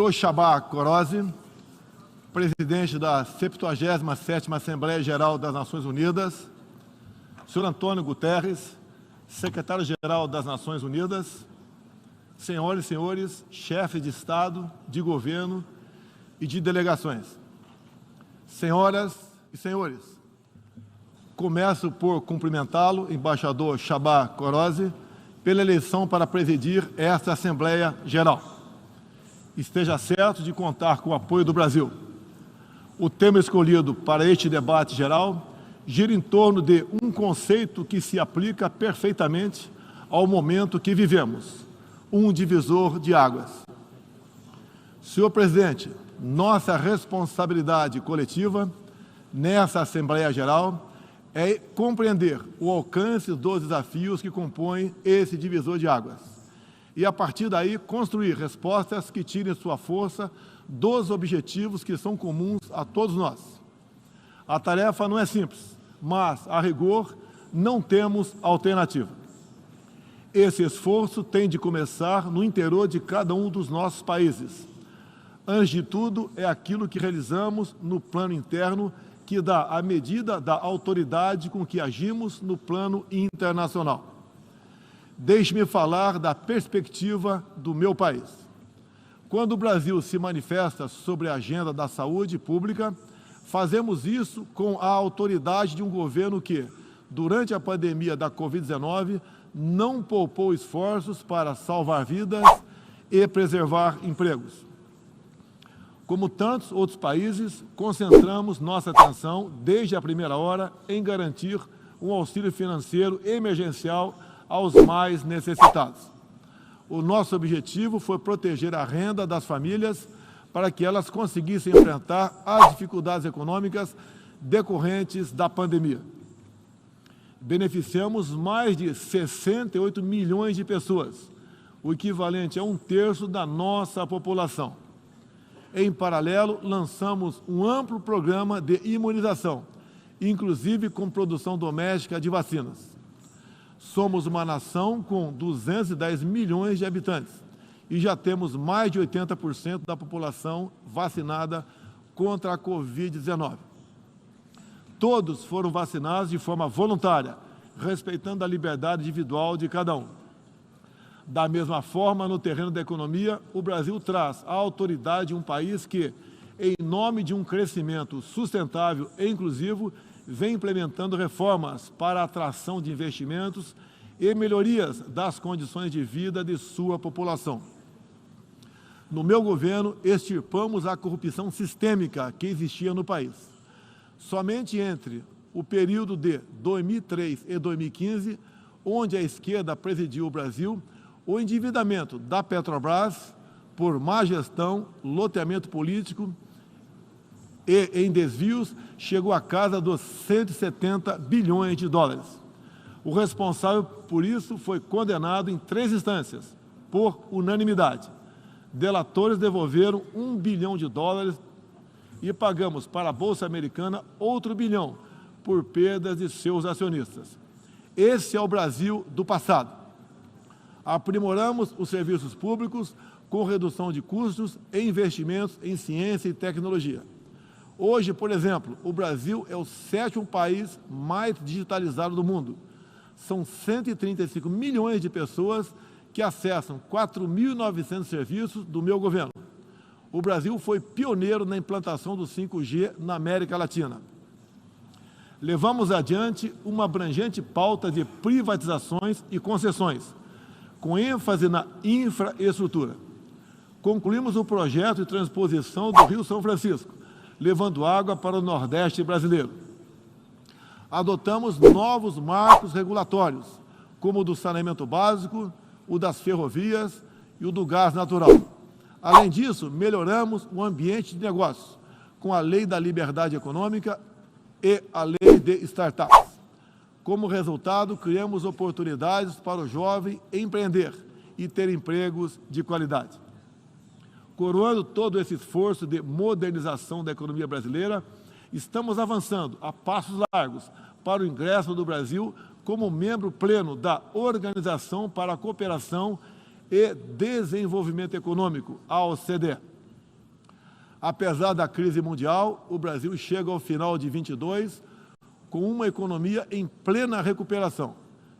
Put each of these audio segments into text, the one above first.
Senhor Csaba Kőrösi, presidente da 77ª Assembleia Geral das Nações Unidas, senhor Antônio Guterres, secretário-geral das Nações Unidas, senhoras e senhores, chefes de Estado, de governo e de delegações. Senhoras e senhores, começo por cumprimentá-lo, embaixador Csaba Kőrösi, pela eleição para presidir esta Assembleia Geral. Esteja certo de contar com o apoio do Brasil. O tema escolhido para este debate geral gira em torno de um conceito que se aplica perfeitamente ao momento que vivemos, um divisor de águas. Senhor presidente, nossa responsabilidade coletiva nessa Assembleia Geral é compreender o alcance dos desafios que compõem esse divisor de águas e, a partir daí, construir respostas que tirem sua força dos objetivos que são comuns a todos nós. A tarefa não é simples, mas, a rigor, não temos alternativa. Esse esforço tem de começar no interior de cada um dos nossos países. Antes de tudo, é aquilo que realizamos no plano interno que dá a medida da autoridade com que agimos no plano internacional. Deixe-me falar da perspectiva do meu país. Quando o Brasil se manifesta sobre a agenda da saúde pública, fazemos isso com a autoridade de um governo que, durante a pandemia da Covid-19, não poupou esforços para salvar vidas e preservar empregos. Como tantos outros países, concentramos nossa atenção, desde a primeira hora, em garantir um auxílio financeiro emergencial aos mais necessitados. O nosso objetivo foi proteger a renda das famílias para que elas conseguissem enfrentar as dificuldades econômicas decorrentes da pandemia. Beneficiamos mais de 68 milhões de pessoas, o equivalente a 1/3 da nossa população. Em paralelo, lançamos um amplo programa de imunização, inclusive com produção doméstica de vacinas. Somos uma nação com 210 milhões de habitantes e já temos mais de 80% da população vacinada contra a Covid-19. Todos foram vacinados de forma voluntária, respeitando a liberdade individual de cada um. Da mesma forma, no terreno da economia, o Brasil traz a autoridade de um país que, em nome de um crescimento sustentável e inclusivo, vem implementando reformas para a atração de investimentos e melhorias das condições de vida de sua população. No meu governo, extirpamos a corrupção sistêmica que existia no país. Somente entre o período de 2003 e 2015, onde a esquerda presidiu o Brasil, o endividamento da Petrobras, por má gestão, loteamento político e em desvios, chegou à casa dos 170 bilhões de dólares. O responsável por isso foi condenado em 3 instâncias, por unanimidade. Delatores devolveram $1 bilhão e pagamos para a Bolsa Americana outro bilhão por perdas de seus acionistas. Esse é o Brasil do passado. Aprimoramos os serviços públicos com redução de custos e investimentos em ciência e tecnologia. Hoje, por exemplo, o Brasil é o 7º país mais digitalizado do mundo. São 135 milhões de pessoas que acessam 4.900 serviços do meu governo. O Brasil foi pioneiro na implantação do 5G na América Latina. Levamos adiante uma abrangente pauta de privatizações e concessões, com ênfase na infraestrutura. Concluímos o projeto de transposição do Rio São Francisco, levando água para o Nordeste brasileiro. Adotamos novos marcos regulatórios, como o do saneamento básico, o das ferrovias e o do gás natural. Além disso, melhoramos o ambiente de negócios, com a Lei da Liberdade Econômica e a Lei de Startups. Como resultado, criamos oportunidades para o jovem empreender e ter empregos de qualidade. Coroando todo esse esforço de modernização da economia brasileira, estamos avançando a passos largos para o ingresso do Brasil como membro pleno da Organização para a Cooperação e Desenvolvimento Econômico, a OCDE. Apesar da crise mundial, o Brasil chega ao final de 22 com uma economia em plena recuperação.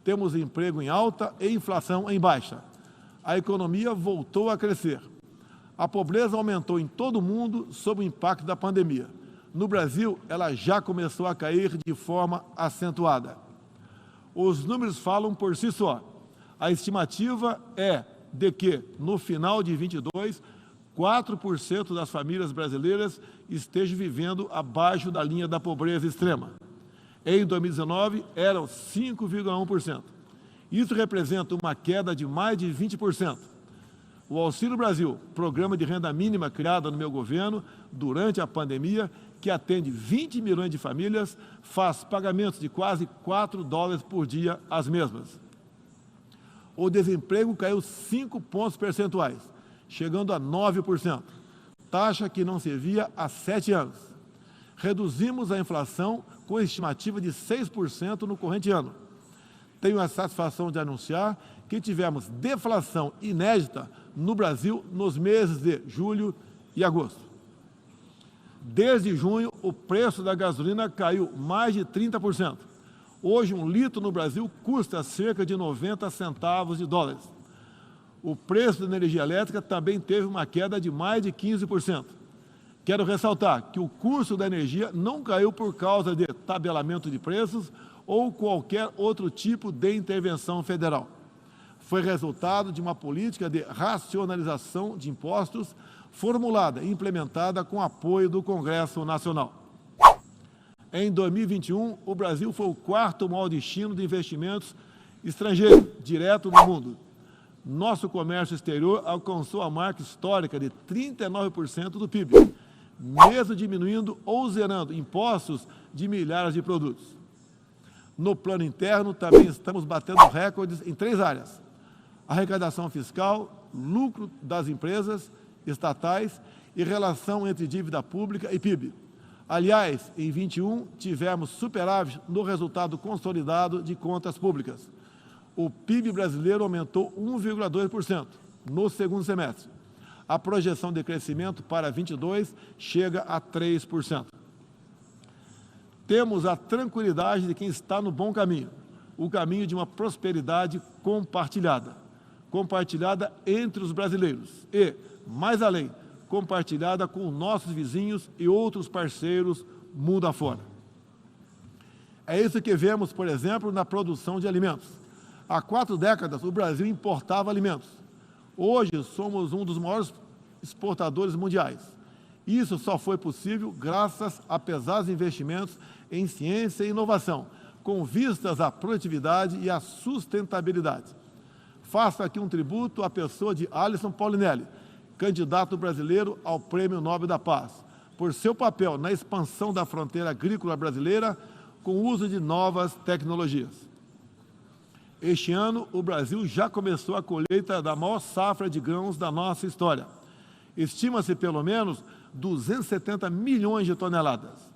Temos emprego em alta e inflação em baixa. A economia voltou a crescer. A pobreza aumentou em todo o mundo sob o impacto da pandemia. No Brasil, ela já começou a cair de forma acentuada. Os números falam por si só. A estimativa é de que, no final de 22, 4% das famílias brasileiras estejam vivendo abaixo da linha da pobreza extrema. Em 2019, eram 5,1%. Isso representa uma queda de mais de 20%. O Auxílio Brasil, programa de renda mínima criado no meu governo durante a pandemia, que atende 20 milhões de famílias, faz pagamentos de quase $4 por dia às mesmas. O desemprego caiu 5 pontos percentuais, chegando a 9%, taxa que não se via há 7 anos. Reduzimos a inflação com estimativa de 6% no corrente ano. Tenho a satisfação de anunciar que tivemos deflação inédita no Brasil nos meses de julho e agosto. Desde junho, o preço da gasolina caiu mais de 30%. Hoje, um litro no Brasil custa cerca de 90 centavos de dólares. O preço da energia elétrica também teve uma queda de mais de 15%. Quero ressaltar que o custo da energia não caiu por causa de tabelamento de preços ou qualquer outro tipo de intervenção federal. Foi resultado de uma política de racionalização de impostos formulada e implementada com apoio do Congresso Nacional. Em 2021, o Brasil foi o quarto maior destino de investimentos estrangeiros direto no mundo. Nosso comércio exterior alcançou a marca histórica de 39% do PIB, mesmo diminuindo ou zerando impostos de milhares de produtos. No plano interno, também estamos batendo recordes em 3 áreas: arrecadação fiscal, lucro das empresas estatais e relação entre dívida pública e PIB. Aliás, em 21, tivemos superávit no resultado consolidado de contas públicas. O PIB brasileiro aumentou 1,2% no segundo semestre. A projeção de crescimento para 22 chega a 3%. Temos a tranquilidade de quem está no bom caminho, o caminho de uma prosperidade compartilhada entre os brasileiros e, mais além, compartilhada com nossos vizinhos e outros parceiros mundo afora. É isso que vemos, por exemplo, na produção de alimentos. Há 4 décadas, o Brasil importava alimentos. Hoje, somos um dos maiores exportadores mundiais. Isso só foi possível graças a pesados investimentos em ciência e inovação, com vistas à produtividade e à sustentabilidade. Faço aqui um tributo à pessoa de Alisson Paulinelli, candidato brasileiro ao Prêmio Nobel da Paz, por seu papel na expansão da fronteira agrícola brasileira com o uso de novas tecnologias. Este ano, o Brasil já começou a colheita da maior safra de grãos da nossa história. Estima-se pelo menos 270 milhões de toneladas.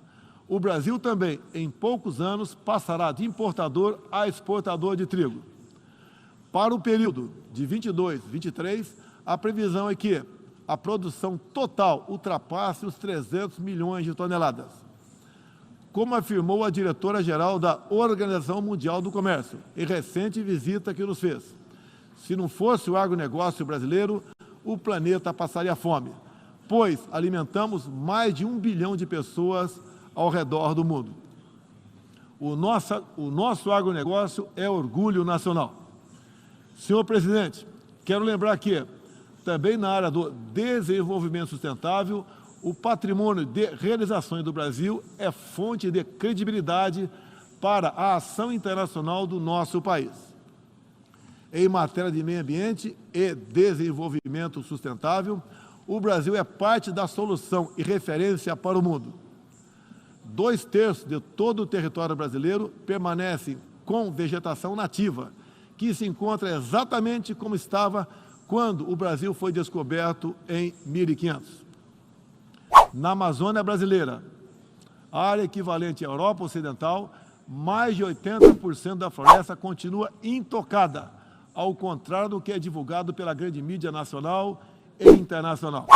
O Brasil também, em poucos anos, passará de importador a exportador de trigo. Para o período de 22, 23, a previsão é que a produção total ultrapasse os 300 milhões de toneladas. Como afirmou a diretora-geral da Organização Mundial do Comércio, em recente visita que nos fez, se não fosse o agronegócio brasileiro, o planeta passaria fome, pois alimentamos mais de 1 bilhão de pessoas ao redor do mundo. O nosso agronegócio é orgulho nacional. Senhor presidente, quero lembrar que, também na área do desenvolvimento sustentável, o patrimônio de realizações do Brasil é fonte de credibilidade para a ação internacional do nosso país. Em matéria de meio ambiente e desenvolvimento sustentável, o Brasil é parte da solução e referência para o mundo. 2/3 de todo o território brasileiro permanece com vegetação nativa, que se encontra exatamente como estava quando o Brasil foi descoberto em 1500. Na Amazônia brasileira, área equivalente à Europa Ocidental, mais de 80% da floresta continua intocada, ao contrário do que é divulgado pela grande mídia nacional e internacional.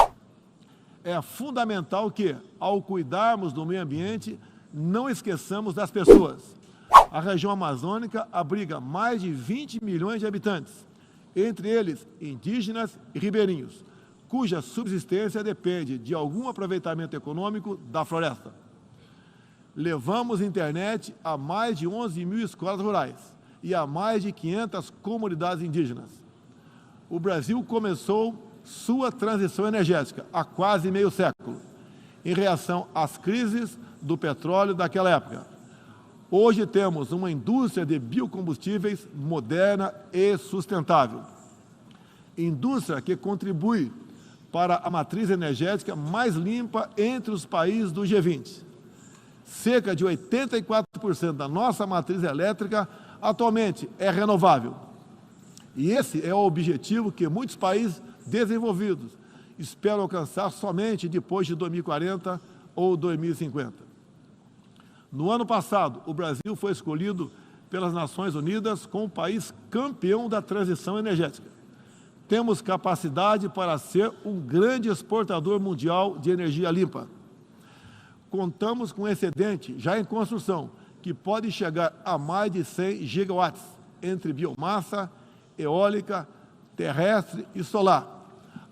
é fundamental que, ao cuidarmos do meio ambiente, não esqueçamos das pessoas. A região amazônica abriga mais de 20 milhões de habitantes, entre eles indígenas e ribeirinhos, cuja subsistência depende de algum aproveitamento econômico da floresta. Levamos internet a mais de 11 mil escolas rurais e a mais de 500 comunidades indígenas. O Brasil começou sua transição energética há quase meio século, em reação às crises do petróleo daquela época. Hoje temos uma indústria de biocombustíveis moderna e sustentável. Indústria que contribui para a matriz energética mais limpa entre os países do G20. Cerca de 84% da nossa matriz elétrica atualmente é renovável. E esse é o objetivo que muitos países desenvolvidos esperam alcançar somente depois de 2040 ou 2050. No ano passado, o Brasil foi escolhido pelas Nações Unidas como o país campeão da transição energética. Temos capacidade para ser um grande exportador mundial de energia limpa. Contamos com um excedente já em construção, que pode chegar a mais de 100 gigawatts, entre biomassa, eólica, terrestre e solar,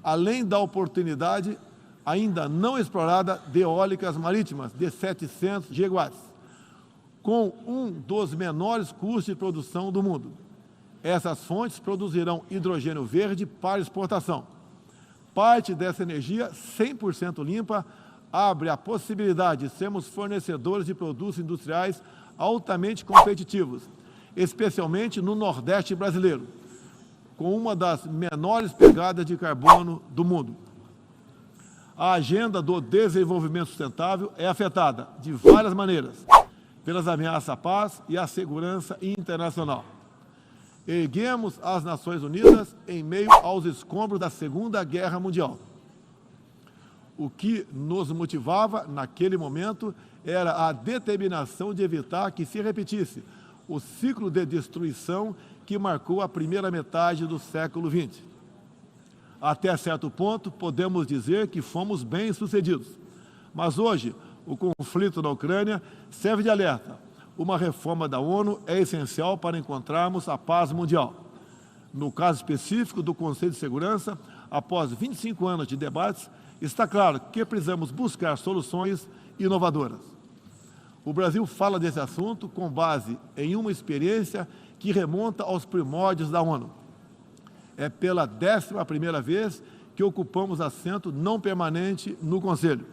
além da oportunidade ainda não explorada de eólicas marítimas de 700 gigawatts, com um dos menores custos de produção do mundo. Essas fontes produzirão hidrogênio verde para exportação. Parte dessa energia 100% limpa abre a possibilidade de sermos fornecedores de produtos industriais altamente competitivos, especialmente no Nordeste brasileiro, com uma das menores pegadas de carbono do mundo. A agenda do desenvolvimento sustentável é afetada de várias maneiras pelas ameaças à paz e à segurança internacional. Erguemos as Nações Unidas em meio aos escombros da Segunda Guerra Mundial. O que nos motivava naquele momento era a determinação de evitar que se repetisse o ciclo de destruição que marcou a primeira metade do século XX. Até certo ponto, podemos dizer que fomos bem-sucedidos. Mas hoje, o conflito na Ucrânia serve de alerta. Uma reforma da ONU é essencial para encontrarmos a paz mundial. No caso específico do Conselho de Segurança, após 25 anos de debates, está claro que precisamos buscar soluções inovadoras. O Brasil fala desse assunto com base em uma experiência que remonta aos primórdios da ONU. É pela 11ª vez que ocupamos assento não permanente no Conselho.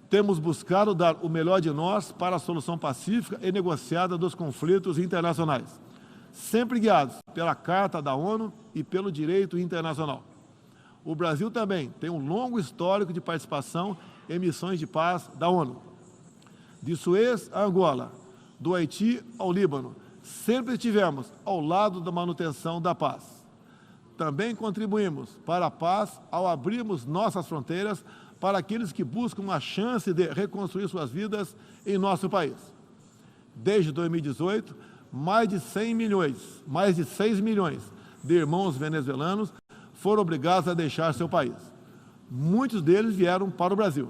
Temos buscado dar o melhor de nós para a solução pacífica e negociada dos conflitos internacionais, sempre guiados pela Carta da ONU e pelo direito internacional. O Brasil também tem um longo histórico de participação em missões de paz da ONU. De Suez a Angola, do Haiti ao Líbano, sempre estivemos ao lado da manutenção da paz. Também contribuímos para a paz ao abrirmos nossas fronteiras para aqueles que buscam a chance de reconstruir suas vidas em nosso país. Desde 2018, mais de 6 milhões de irmãos venezuelanos foram obrigados a deixar seu país. Muitos deles vieram para o Brasil.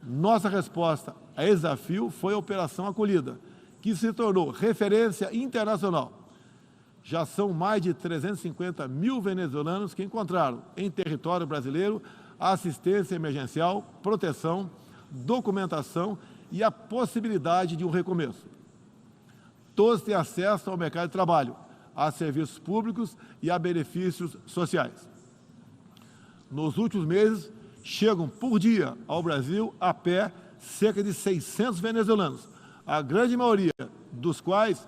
Nossa resposta a esse desafio foi a Operação Acolhida, que se tornou referência internacional. Já são mais de 350 mil venezuelanos que encontraram em território brasileiro a assistência emergencial, proteção, documentação e a possibilidade de um recomeço. Todos têm acesso ao mercado de trabalho, a serviços públicos e a benefícios sociais. Nos últimos meses, chegam por dia ao Brasil a pé cerca de 600 venezuelanos, a grande maioria dos quais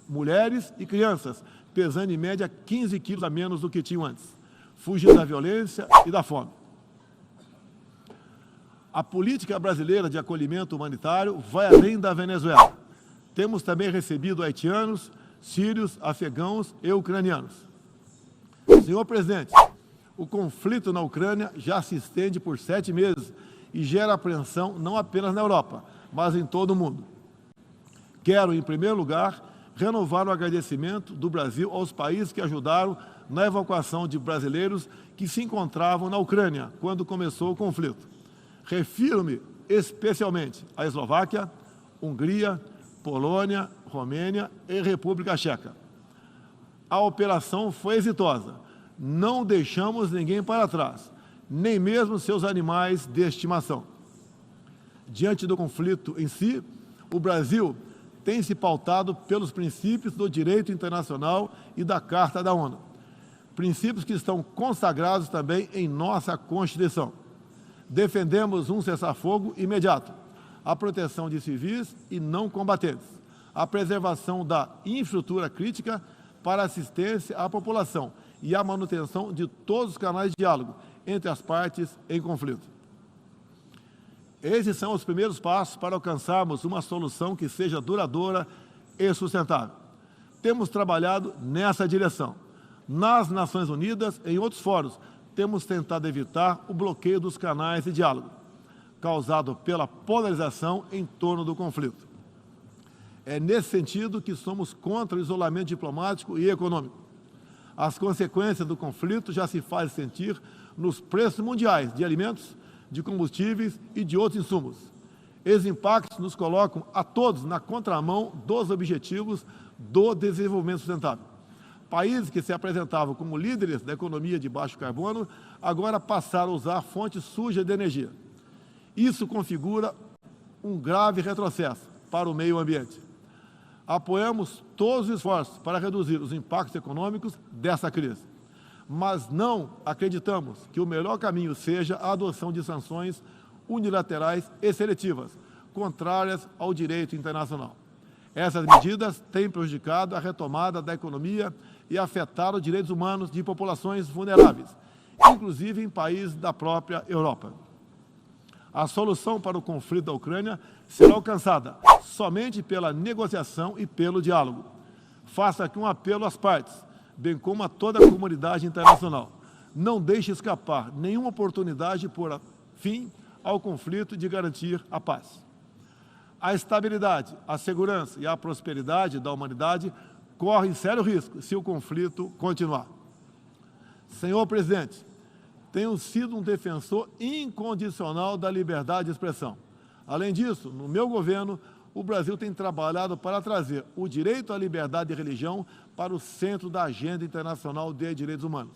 mulheres e crianças, pesando em média 15 quilos a menos do que tinham antes, fugindo da violência e da fome. A política brasileira de acolhimento humanitário vai além da Venezuela. Temos também recebido haitianos, sírios, afegãos e ucranianos. Senhor presidente, o conflito na Ucrânia já se estende por 7 meses e gera apreensão não apenas na Europa, mas em todo o mundo. Quero, em primeiro lugar, renovar o agradecimento do Brasil aos países que ajudaram na evacuação de brasileiros que se encontravam na Ucrânia quando começou o conflito. Refiro-me especialmente à Eslováquia, Hungria, Polônia, Romênia e República Tcheca. A operação foi exitosa. Não deixamos ninguém para trás, nem mesmo seus animais de estimação. Diante do conflito em si, o Brasil tem se pautado pelos princípios do direito internacional e da Carta da ONU. Princípios que estão consagrados também em nossa Constituição. Defendemos um cessar-fogo imediato, a proteção de civis e não combatentes, a preservação da infraestrutura crítica para assistência à população e a manutenção de todos os canais de diálogo entre as partes em conflito. Esses são os primeiros passos para alcançarmos uma solução que seja duradoura e sustentável. Temos trabalhado nessa direção. Nas Nações Unidas, em outros fóruns, temos tentado evitar o bloqueio dos canais de diálogo, causado pela polarização em torno do conflito. É nesse sentido que somos contra o isolamento diplomático e econômico. As consequências do conflito já se fazem sentir nos preços mundiais de alimentos, de combustíveis e de outros insumos. Esses impactos nos colocam a todos na contramão dos objetivos do desenvolvimento sustentável. Países que se apresentavam como líderes da economia de baixo carbono, agora passaram a usar fontes sujas de energia. Isso configura um grave retrocesso para o meio ambiente. Apoiamos todos os esforços para reduzir os impactos econômicos dessa crise, mas não acreditamos que o melhor caminho seja a adoção de sanções unilaterais e seletivas, contrárias ao direito internacional. Essas medidas têm prejudicado a retomada da economia e afetado os direitos humanos de populações vulneráveis, inclusive em países da própria Europa. A solução para o conflito da Ucrânia será alcançada somente pela negociação e pelo diálogo. Faço aqui um apelo às partes, bem como a toda a comunidade internacional. Não deixe escapar nenhuma oportunidade de pôr fim ao conflito e de garantir a paz. A estabilidade, a segurança e a prosperidade da humanidade correm sério risco se o conflito continuar. Senhor presidente, tenho sido um defensor incondicional da liberdade de expressão. Além disso, no meu governo, o Brasil tem trabalhado para trazer o direito à liberdade de religião para o centro da agenda internacional de direitos humanos.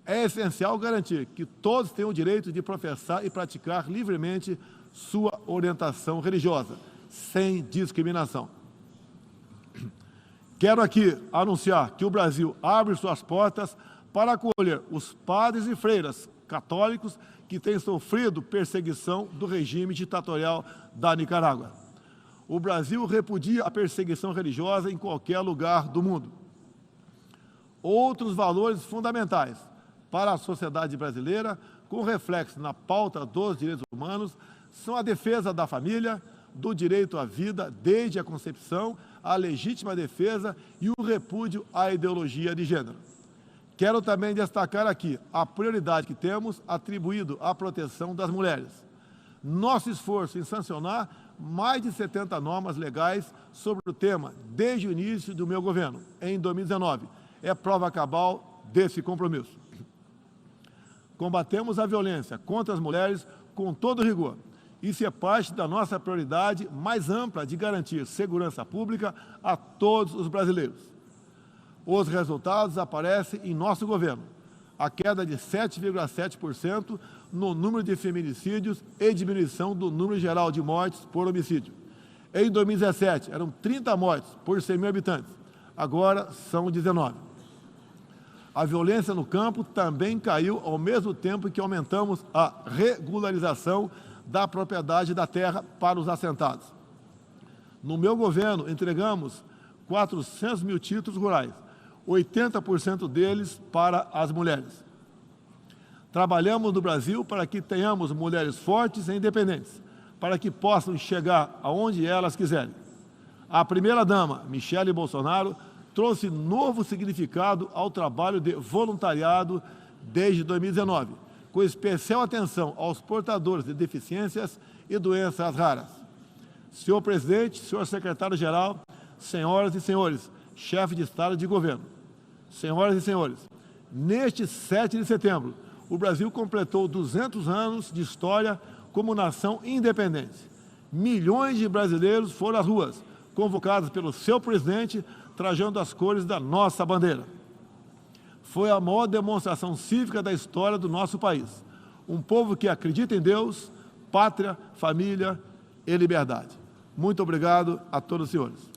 É essencial garantir que todos tenham o direito de professar e praticar livremente sua orientação religiosa, sem discriminação. Quero aqui anunciar que o Brasil abre suas portas para acolher os padres e freiras católicos que têm sofrido perseguição do regime ditatorial da Nicarágua. O Brasil repudia a perseguição religiosa em qualquer lugar do mundo. Outros valores fundamentais para a sociedade brasileira, com reflexo na pauta dos direitos humanos, são a defesa da família, do direito à vida desde a concepção, a legítima defesa e o repúdio à ideologia de gênero. Quero também destacar aqui a prioridade que temos atribuído à proteção das mulheres. Nosso esforço em sancionar mais de 70 normas legais sobre o tema desde o início do meu governo, em 2019, é prova cabal desse compromisso. Combatemos a violência contra as mulheres com todo rigor. Isso é parte da nossa prioridade mais ampla de garantir segurança pública a todos os brasileiros. Os resultados aparecem em nosso governo. A queda de 7,7% no número de feminicídios e diminuição do número geral de mortes por homicídio. Em 2017, eram 30 mortes por 100 mil habitantes. Agora são 19. A violência no campo também caiu ao mesmo tempo que aumentamos a regularização da propriedade da terra para os assentados. No meu governo, entregamos 400 mil títulos rurais, 80% deles para as mulheres. Trabalhamos no Brasil para que tenhamos mulheres fortes e independentes, para que possam chegar aonde elas quiserem. A primeira-dama, Michele Bolsonaro, trouxe novo significado ao trabalho de voluntariado desde 2019, com especial atenção aos portadores de deficiências e doenças raras. Senhor presidente, senhor secretário-geral, senhoras e senhores, chefes de Estado e de governo, senhoras e senhores, neste 7 de setembro, o Brasil completou 200 anos de história como nação independente. Milhões de brasileiros foram às ruas, convocados pelo seu presidente, trajando as cores da nossa bandeira. Foi a maior demonstração cívica da história do nosso país. Um povo que acredita em Deus, pátria, família e liberdade. Muito obrigado a todos os senhores.